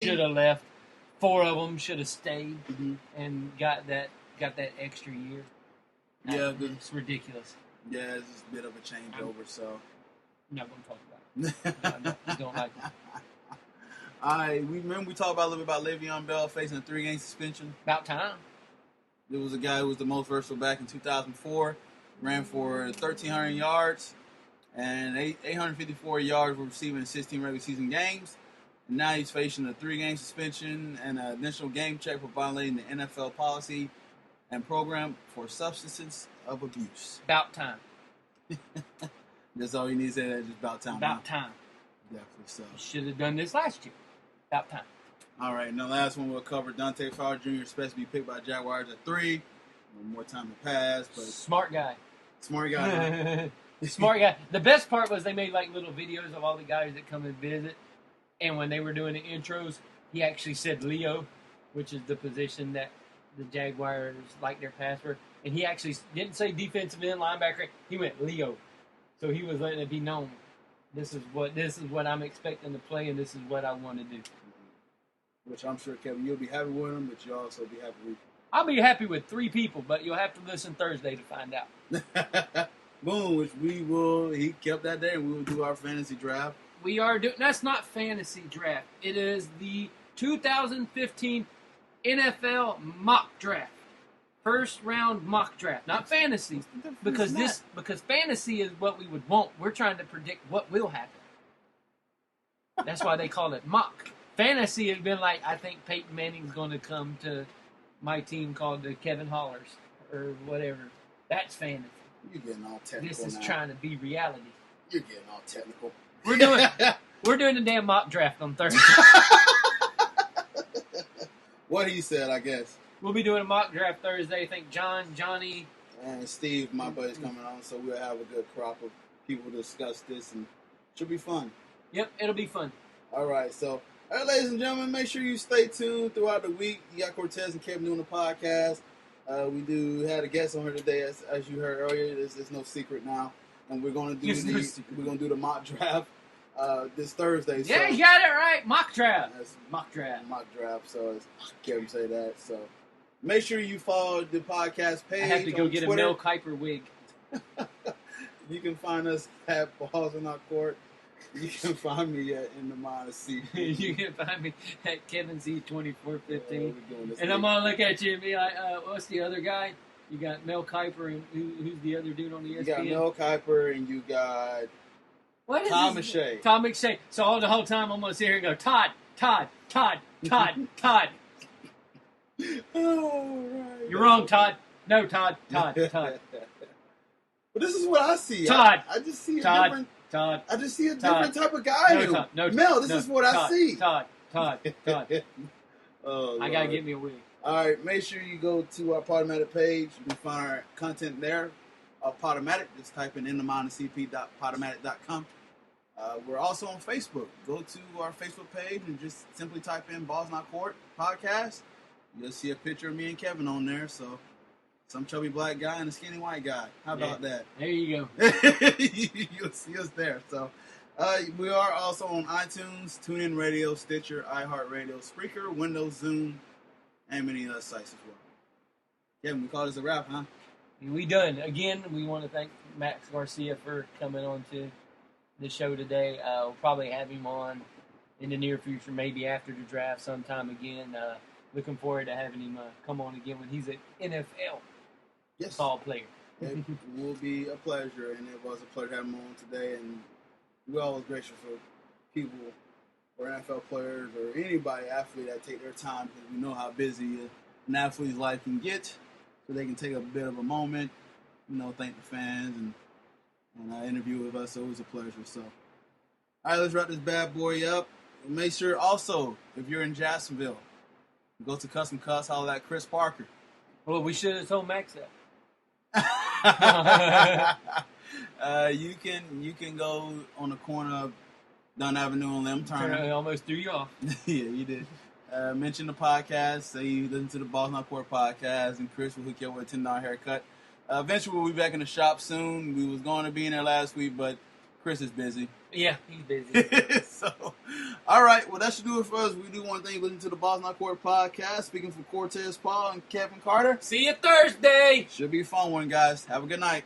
should have left. 4 of them should have stayed and got that extra year. Yeah, it's ridiculous. Yeah, it's just a bit of a changeover. So I'm not going to talk about it. I don't like it. All right, we talked about a little bit about Le'Veon Bell facing a 3-game suspension. About time. There was a guy who was the most versatile back in 2004, ran for 1,300 yards and 854 yards were receiving in 16 regular season games. And now he's facing a 3-game suspension and an initial game check for violating the NFL policy and program for substance of abuse. About time. That's all you need to say. That's just about time. About time. Definitely so. Should have done this last year. About time. All right, and the last one we'll cover, Dante Fowler Jr. is supposed to be picked by Jaguars at 3. More time to pass, but smart guy. Smart guy. Smart guy. The best part was they made like little videos of all the guys that come and visit, and when they were doing the intros, he actually said Leo, which is the position that the Jaguars like their password, and he actually didn't say defensive end linebacker. He went Leo, so he was letting it be known. This is what I'm expecting to play, and this is what I want to do. Which I'm sure, Kevin, you'll be happy with him, but you'll also be happy with. I'll be happy with 3 people, but you'll have to listen Thursday to find out. Boom, which we will. He kept that day, and we will do our fantasy draft. We are doing. That's not fantasy draft. It is the 2015 NFL mock draft. First round mock draft, not fantasy, because fantasy is what we would want. We're trying to predict what will happen. That's why they call it mock. Fantasy has been like, I think Peyton Manning's going to come to my team called the Kevin Hollers or whatever. That's fantasy. You're getting all technical. This is now. Trying to be reality. You're getting all technical. We're doing the damn mock draft on Thursday. What he said, I guess. We'll be doing a mock draft Thursday. I think Johnny, and Steve, my buddy's coming on, so we'll have a good crop of people to discuss this, and it should be fun. Yep, it'll be fun. All right, so, all right, ladies and gentlemen, make sure you stay tuned throughout the week. You got Cortez and Kevin doing the podcast. We had a guest on here today, as you heard earlier. There's no secret now, and we're going to do the mock draft this Thursday. Yeah, you got it right. Mock draft. Mock draft. So as Kevin say that. So make sure you follow the podcast page. I have to go get Twitter. a Mel Kiper wig. You can find us at Balls in Our Court. You can find me at In the Mind of C. You can find me at Kevin Z 2415. And thing. I'm gonna look at you and be like, what's the other guy? You got Mel Kiper, and who's the other dude on the ESPN? You got Mel Kiper, and you got Tom McShay. Tom McShay. So the whole time I'm gonna sit here and go, Todd. Oh, right. You're wrong, Todd. No, Todd. But this is what I see. Todd. I just see Todd. I just see a different type of guy. Mel, this is what I see. Todd. Oh, I gotta get me a wig. All right, make sure you go to our Podomatic page. You can find our content there. Podomatic, just type in themindofcp.podomatic.com. We're also on Facebook. Go to our Facebook page and just simply type in Balls Not Court Podcast. You'll see a picture of me and Kevin on there. So, some chubby black guy and a skinny white guy. How about that? There you go. You'll see us there. So, we are also on iTunes, TuneIn Radio, Stitcher, iHeartRadio, Spreaker, Windows, Zune, and many other sites as well. Kevin, we call this a wrap, huh? We done. Again, we want to thank Max Garcia for coming on to the show today. We'll probably have him on in the near future, maybe after the draft sometime again. Looking forward to having him come on again when he's an NFL ball player. It will be a pleasure, and it was a pleasure having him on today. And we're always grateful for people or NFL players or anybody, athlete, that take their time because we know how busy an athlete's life can get. So they can take a bit of a moment, thank the fans and interview with us. So it was a pleasure. So, all right, let's wrap this bad boy up. And make sure also, if you're in Jacksonville, go to Custom Cuts, holler at Chris Parker. Well, we should have told Max that. You can go on the corner of Dunn Avenue and Lim Turner. I almost threw you off. Yeah, you did. Mention the podcast, say you listen to the Balls Not Court podcast, and Chris will hook you up with a $10 haircut. Eventually, we'll be back in the shop soon. We was going to be in there last week, but Chris is busy. Yeah, he's busy. So, all right. Well, that should do it for us. We do want to thank you for listening to the Balls Not Court podcast. Speaking for Cortez, Paul, and Kevin Carter. See you Thursday. Should be a fun one, guys. Have a good night.